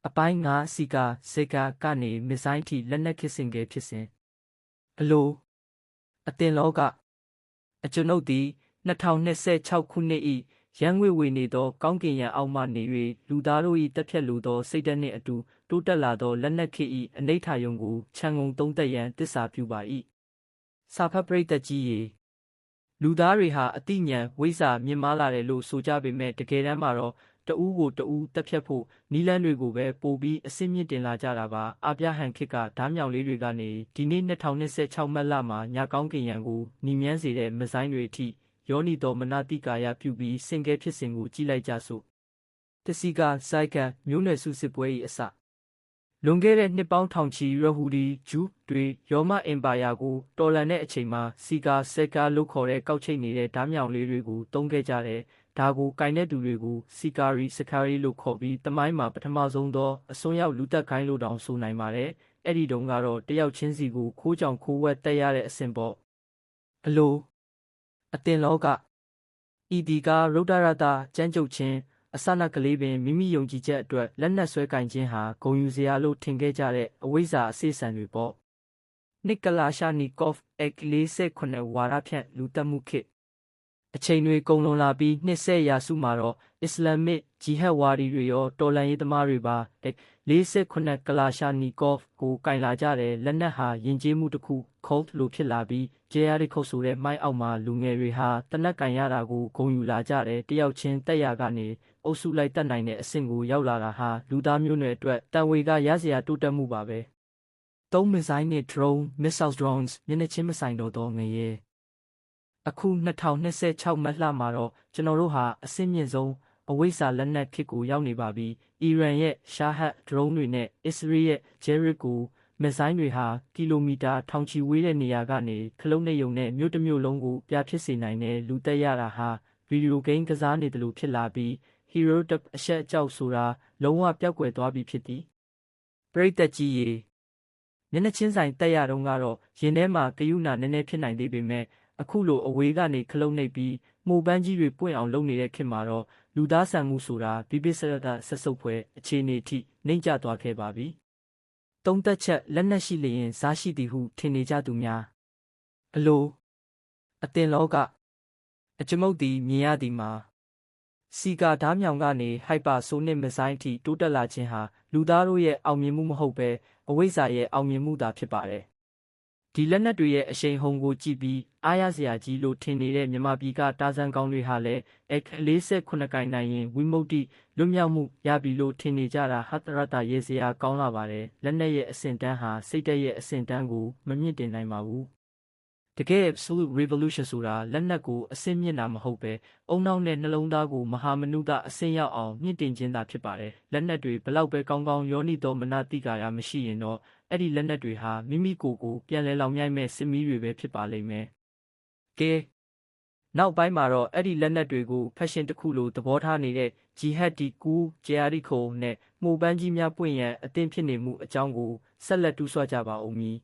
အပိုင်း9စီကာစေကာကနေမစ်ဇိုင်းထိလက်နက်ခစ်စင်ကဲဖြစ်စဉ်အလိုအတင်လောကအကျွန်ုပ်သည်2026ခုနှစ်၏ရန်ငွေဝေနေသောကောင်းကင်ရန်အောက်မှနေ၍လူသားတို့၏တက်ဖြတ်လိုသောစိတ်ဓာတ်နှင့်အတူတိုးတက်လာသောလက်နက်ခစ်၏အနိဋ္ဌာယုံကိုခြံငုံသုံးသက်ရန်တစ္ဆာပြုပါ၏စာဖတ်ပရိသတ်ကြီးရေလူသားတွေဟာအတိညာဝိဇ္ဇာမြင့်မားလာတယ်လို့ဆိုကြပေမဲ့တကယ်တမ်းမှာတော့တဦးကိုတဦးတက်ဖြတ်ဖို့နီလန်းတွေကိုပဲပို့ပြီးအစစ်မြင့်တင်လာကြတာပါအာပြဟန်ခစ်ကဓားမြောင်လေးတွေကနေဒီနေ့2026မတ်လမှာညကောင်းကင်ရန်ကိုညီမြန်းစေတဲ့မဆိုင်းတွေအထိယောနီတော်မနတိကာယပြုပြီးစင်ကဲဖြစ်စဉ်ကိုကြည့်လိုက်ကြစို့တစီကစိုက်ကမျိုးနွယ်စုစစ်ပွဲ၏အစလွန်ခဲ့တဲ့နှစ်ပေါင်းထောင်ချီရဟူဒီဂျူးတွေရောမအင်ပါယာကိုတော်လှန်တဲ့အချိန်မှာစီကာဆက်ကလို့ခေါ်တဲ့ကောက်ချိတ်နေတဲ့ဓားမြောင်လေးတွေကိုတုံးခဲ့ကြတယ်ဒါကိုကင်တဲ့သူတွေကိုစီကာရီစကာရီလို့ခေါ်ပြီးတမိုင်းမှာပထမဆုံးသောအစွန်းရောက်လူတက်ခိုင်းလို့တောင်ဆိုနိုင်ပါတယ်အဲ့ဒီတုန်းကတော့တယောက်ချင်းစီကိုခိုးကြောင်ခိုးဝက်တက်ရတဲ့အဆင့်ပေါ့အလိုအတင်လောကဤဒီကရုဒ္ဒရတာကျမ်းကျုပ်ခြင်းအစနကလေးပင်မိမိယုံကြည်ချက်အတွက်လက်နက်ဆွဲကင်ခြင်းဟာဂုဏ်ယူစရာလို့ထင်ခဲ့ကြတဲ့အဝိဇ္ဇာအစေဆံတွေပေါ့နစ်ကလာရှာနီကော့ဖ်X48ဝါရဖြန့်လူတက်မှုခေတ်အချိန်တွေကုန်လွန်လာပြီး20ရာစုမှာတော့အစ္စလာမစ်ဂျီဟတ်ဝါဒီတွေရောတော်လှန်ရေးသမားတွေပါX48ကလာရှာနီကော့ဖ်ကိုကင်လာကြတယ်လက်နက်ဟာယဉ်ကျေးမှုတစ်ခု cult လို့ဖြစ်လာပြီးဂျေယာရီခုတ်ဆိုတဲ့မိုင်းအောက်မှာလူငယ်တွေဟာတနက်ကင်ရတာကိုဂုဏ်ယူလာကြတယ်တယောက်ချင်းတက်ရကနေအုပ်စုလိုက်တက်နိုင်တဲ့အဆင့်ကိုရောက်လာတာဟာလူသားမျိုးနွယ်အတွက်တန်ဝေကရစရာတိုးတက်မှုပါပဲသုံးမစ်ဇိုင်းနဲ့ drone missile drones မျက်နှာချင်းမဆိုင်တော့သောငရဲအခု2026မတ်လမှာတော့ကျွန်တော်တို့ဟာအဆင့်မြင့်ဆုံးအဝိဇ္ဇာလက်နက်ခေတ်ကိုရောက်နေပါပြီ။အီရန်ရဲ့ရှာဟတ်ဒရုန်းတွေနဲ့အစ္စရေးရဲ့ဂျယ်ရစ်ကိုမစ်ဇိုင်းတွေဟာကီလိုမီတာထောင်ချီဝေးတဲ့နေရာကနေခလုတ်နဲ့ယုံနဲ့မြို့တစ်မြို့လုံးကိုပြဖြစ်စေနိုင်တဲ့လူတက်ရတာဟာဗီဒီယိုဂိမ်းကစားနေတယ်လို့ဖြစ်လာပြီး Hero Tap အဆက်အကြောက်ဆိုတာလုံးဝပျောက်ကွယ်သွားပြီဖြစ်သည်။ပရိသတ်ကြီးရေမျက်နှာချင်းဆိုင်တက်ရတော့ကတော့ရင်ထဲမှာကယူနာနည်းနည်းဖြစ်နိုင်သေးပေမဲ့အခုလိုအဝေးကနေခလုတ်နှိပ်ပြီးမှုပန်းကြီးတွေပွင့်အောင်လုပ်နေတဲ့ခေတ်မှာတော့လူသားဆန်မှုဆိုတာビビစရတာဆက်စုပ်ဖွယ်အခြေအနေထိနှိမ့်ကျသွားခဲ့ပါပြီ။သုံးသက်ချက်လက်နက်ရှိလျင်စားရှိသည်ဟုထင်နေကြသူများအလိုအတင်လောကအကျွန်ုပ်သည်မြင်ရသည်မှာစီကာဓားမြောင်ကနေဟိုက်ပါဆိုနစ်မစ်ဇိုင်းထိတိုးတက်လာခြင်းဟာလူသားတို့ရဲ့အောင်မြင်မှုမဟုတ်ဘဲအဝိဇ္ဇာရဲ့အောင်မြင်မှုသာဖြစ်ပါတယ်။ဒီလက်နက်တွေရဲ့အရှိန်ဟုန်ကိုကြည့်ပြီးအားရစရာကြီးလို့ထင်နေတဲ့မြန်မာပြည်ကတာဇန်ကောင်းတွေဟာလည်းX48ကင်နိုင်ရင်ဝိမု ക്തി လွတ်မြောက်မှုရပြီလို့ထင်နေကြတာဟတရတာရေးစရာကောင်းလာပါတယ်လက်နက်ရဲ့အဆင့်တန်းဟာစိတ်ဓာတ်ရဲ့အဆင့်တန်းကိုမမြင့်တင်နိုင်ပါဘူးတကယ် absolute revolution ဆိုတာလက်နက်ကိုအဆင့်မြင့်တာမဟုတ်ပဲအုံနောက်နဲ့နှလုံးသားကိုမဟာမနုဿအဆင့်ရောက်အောင်မြင့်တင်ခြင်းသာဖြစ်ပါတယ်လက်နက်တွေဘလောက်ပဲကောင်းကောင်းယောနိတော်မနတိကာယမရှိရင်တော့အဲ့ဒီလက်နက်တွေဟာမိမိကိုယ်ကိုပြန်လဲလောင်မြိုက်မဲ့စစ်မီးတွေပဲဖြစ်ပါလိမ့်မယ်ကဲနောက်ပိုင်းမှာတော့အဲ့ဒီလက်နက်တွေကိုဖက်ရှင်တစ်ခုလိုသဘောထားနေတဲ့ဂျီဟတ်ဒီကူဂျေယာရီခိုနဲ့မှုပန်းကြီးများပွင့်ရန်အသင့်ဖြစ်နေမှုအကြောင်းကိုဆက်လက်တူးဆွကြပါဦးမည်